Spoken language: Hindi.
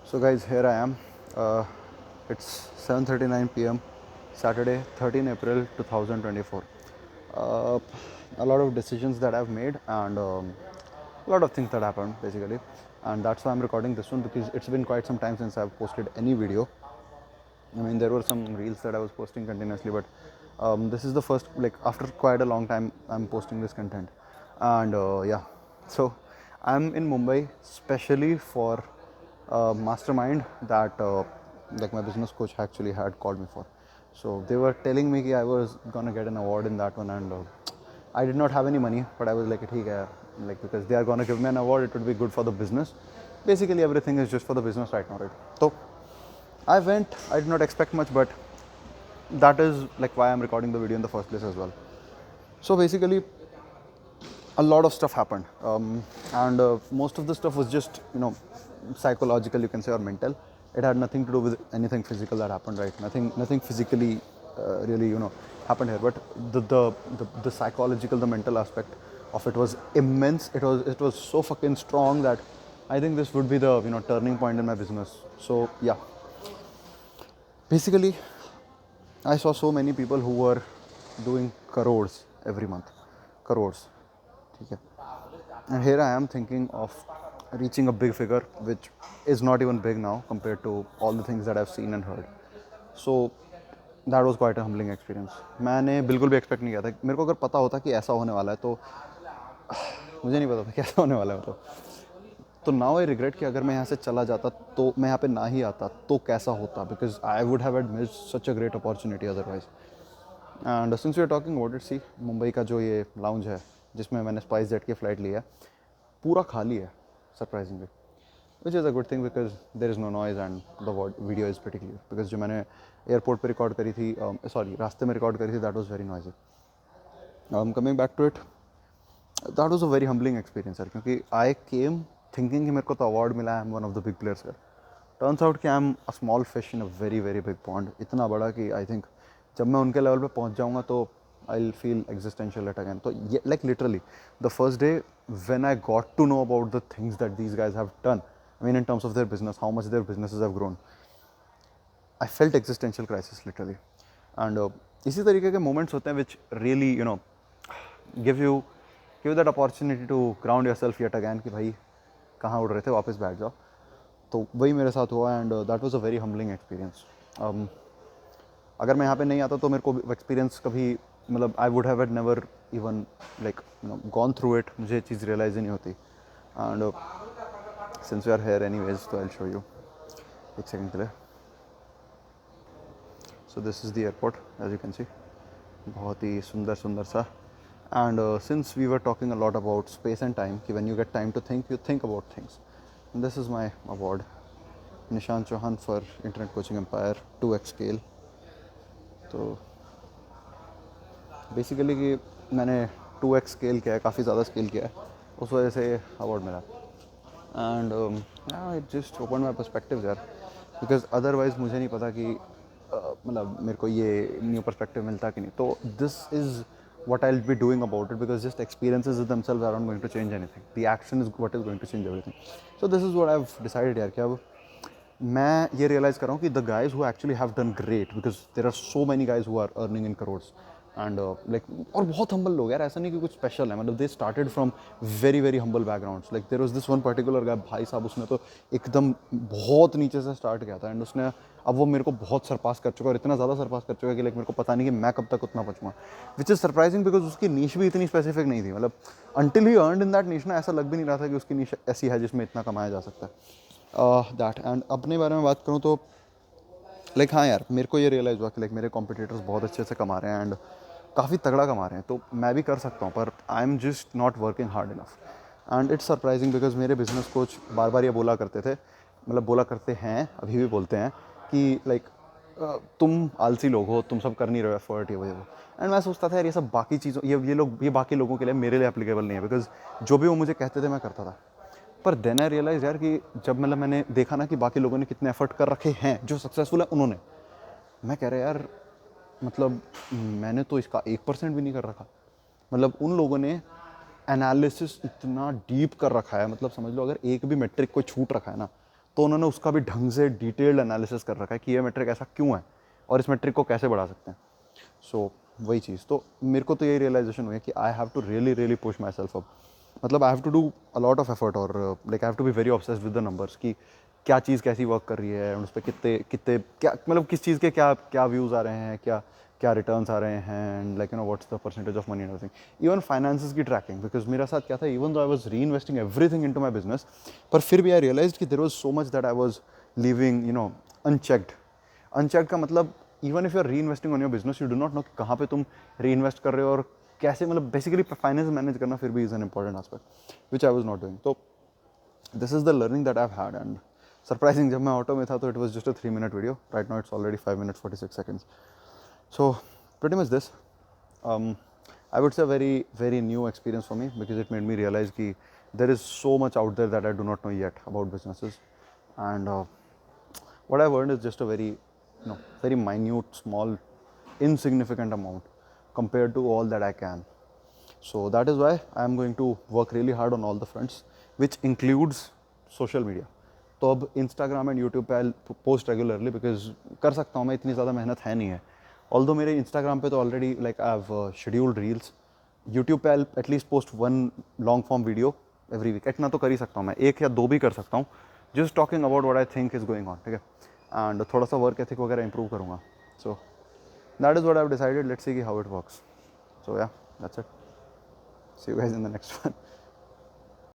So guys, here I am. It's 7:39 p.m. Saturday, 13 April 2024. Uh, a lot of decisions that I've made and a lot of things that happened basically, and that's why I'm recording this one because it's been quite some time since I've posted any video. I mean, there were some reels that I was posting continuously, but this is the first, like, after quite a long time, I'm posting this content. And yeah, so I'm in Mumbai, specially for mastermind that, like, my business coach actually had called me for. So they were telling me that I was gonna get an award in that one, and I did not have any money, but I was like, "ठीक है," like, because they are gonna give me an award, it would be good for the business. Basically, everything is just for the business right now, right? So I went. I did not expect much, but that is like why I'm recording the video in the first place as well. So basically, a lot of stuff happened, and most of the stuff was just, psychological, you can say, or mental. It had nothing to do with anything physical that happened, right? Nothing physically really, happened here. But the psychological, the mental aspect of it was immense. It was so fucking strong that I think this would be the, turning point in my business. So yeah, basically, I saw so many people who were doing crores every month. Crores. Okay. And here I am thinking of reaching a big figure, which is not even big now compared to all the things that I've seen and heard. So that was quite a humbling experience. मैंने बिल्कुल भी एक्सपेक्ट नहीं किया था. मेरे को अगर पता होता कि ऐसा होने वाला है तो मुझे नहीं पता था कि ऐसा होने वाला है. तो नाउ आई रिग्रेट कि अगर मैं यहाँ से चला जाता तो मैं यहाँ पे ना ही आता तो कैसा होता, because I would have had missed such a great opportunity otherwise. And since we are talking about it, see, Mumbai का जो ये लाउंज है जिसमें मैंने स्पाइस जेट की फ़्लाइट ली है, पूरा खाली है surprisingly, which is a good thing because there is no noise and the video is pretty clear. Because जो मैंने एयरपोर्ट पर रिकॉर्ड करी थी, सॉरी, रास्ते में रिकॉर्ड करी थी, that was very noisy. Coming back to it, that was a very humbling experience यार, क्योंकि आई केम थिंकिंग कि मेरे को तो अवार्ड मिला है, I am one of the big players यार. टर्न्स आउट कि I am a small fish in a very very big pond. इतना बड़ा कि आई थिंक जब मैं उनके लेवल पे पहुंच जाऊंगा तो I will feel existential at again. तो ये, like, literally the first day when I got to know about the things that these guys have done, I mean in terms of their business, how much their businesses have grown, I felt existential crisis literally. And इसी तरीके के मोमेंट्स होते हैं which really, give that opportunity to ground yourself yet again कि भाई कहाँ उड़ रहे थे, वापस बैठ जाओ. तो वही मेरे साथ हुआ and that was a very humbling experience. अगर मैं यहाँ पे नहीं आता तो मेरे को एक्सपीरियंस कभी, मतलब, I would have never even, like, gone through it. मुझे चीज़ रियलाइज ही नहीं होती. And since we are here anyways, तो आई विल शो यू. एक सेकंड के लिए. So this is the airport, as you can see. बहुत ही सुंदर सुंदर सा. And since we were talking a lot about space and time, कि when you get time to think, you think about things. This is my award, Nishant Chauhan for internet coaching empire 2x scale. तो बेसिकली कि मैंने 2x स्केल किया है, काफ़ी ज़्यादा स्केल किया है, उस वजह से अवार्ड मिला. And it just open my perspective यार, बिकॉज अदरवाइज मुझे नहीं पता कि मतलब मेरे को ये न्यू पर्सपेक्टिव मिलता कि नहीं. तो this is what I'll be doing about it, because just experiences themselves aren't going to change anything. The action is what is going to change everything. So this is what I've decided यार, कि अब मैं ये रियलाइज़ कर रहा हूँ कि the guys who actually have done great, because there are so many guys who are earning in crores and, like, और बहुत हम्बल लोग यार, ऐसा नहीं कि कुछ स्पेशल है, मतलब they started from very very humble backgrounds. Like there was this one particular guy, भाई साहब, उसने तो एकदम बहुत नीचे से स्टार्ट किया था एंड उसने, अब वो मेरे को बहुत सरपास कर चुका है, और इतना ज़्यादा सरपास कर चुका है कि, लाइक, मेरे को पता नहीं कि मैं कब तक उतना पहुँचूँगा. विच इज़ सरप्राइजिंग बिकॉज उसकी नीश भी इतनी स्पेसिफिक नहीं थी. मतलब until he earned in that niche ना, ऐसा लग भी नहीं रहा था कि उसकी नीश ऐसी है जिसमें इतना कमाया जा सकता है. दैट. एंड अपने बारे में बात करूँ तो, लाइक, हाँ यार, मेरे को ये रियलाइज़ हुआ कि, लाइक, मेरे कॉम्पिटिटर्स बहुत अच्छे से कमा रहे हैं एंड काफ़ी तगड़ा कमा रहे हैं, तो मैं भी कर सकता हूँ, पर I am just not working hard enough. And it's surprising because मेरे बिजनेस कोच बार बार ये बोला करते थे, मतलब बोला करते हैं, अभी भी बोलते हैं कि, लाइक, तुम आलसी लोग हो, तुम सब कर नहीं रहे हो एफर्ट, ये वो. एंड मैं सोचता था यार, ये सब बाकी चीज़ों, ये बाकी लोगों के लिए, मेरे लिए एप्लीकेबल नहीं है, बिकॉज जो भी वो मुझे कहते थे मैं करता था. पर देन आई रियलाइज यार कि जब, मतलब, मैंने देखा ना कि बाकी लोगों ने कितने एफर्ट कर रखे हैं, जो सक्सेसफुल है उन्होंने, मैं कह रहा यार, मतलब मैंने तो इसका 1% भी नहीं कर रखा. मतलब उन लोगों ने एनालिसिस इतना डीप कर रखा है, मतलब समझ लो अगर एक भी मेट्रिक कोई छूट रखा है ना, तो उन्होंने उसका भी ढंग से डिटेल्ड एनालिसिस कर रखा है कि ये मेट्रिक ऐसा क्यों है और इस मेट्रिक को कैसे बढ़ा सकते हैं. सो वही चीज़. तो मेरे को तो यही रियलाइजेशन हुई है कि I have to really push myself up. मतलब I have to do a lot of effort और like I have to be very obsessed with the numbers कि क्या चीज़ कैसी वर्क कर रही है, उस पर कितने कितने क्या मतलब किस चीज़ के क्या क्या व्यूज़ आ रहे हैं, क्या क्या रिटर्न्स आ रहे हैं, and like what's the percentage of money and everything. Even finances की ट्रैकिंग, बिकॉज मेरा साथ क्या था, even though I was reinvesting everything into my business, पर फिर भी आई रियलाइज्ड कि there was so much that I was living unchecked. Unchecked का मतलब even if you are reinvesting on your business, you do not know कि कहाँ पे तुम री इन्वेस्ट कर रहे हो और कैसे, मतलब बेसिकली फाइनेंस मैनेज करना फिर भी is an important aspect which I was not doing. तो this is the learning that I have had. And surprising, जब मैं ऑटो में था तो it was just a 3 minute video. Right now it's already 5 minutes 46 seconds. So pretty much this. I would say very new experience for me because it made me realize that there is so much out there that I do not know yet about businesses, and what I've learned is just a very minute, small, insignificant amount compared to all that I can. So that is why I am going to work really hard on all the fronts, which includes social media. तो अब इंस्टाग्राम एंड यूट्यूब पे पोस्ट रेगुलरली बिकॉज कर सकता हूँ मैं, इतनी ज़्यादा मेहनत है नहीं है. ऑल्दो मेरे इंस्टाग्राम पे तो already like I have scheduled reels. YouTube पे at least post 1 long form video every week. इतना तो कर ही सकता हूँ मैं, 1 या 2 भी कर सकता हूँ, just talking about what I think is going on. ठीक है, एंड थोड़ा सा वर्क एथिक वगैरह इंप्रूव करूँगा. So that is what I have decided. Let's see how it works. So yeah that's it. See you guys in the next one.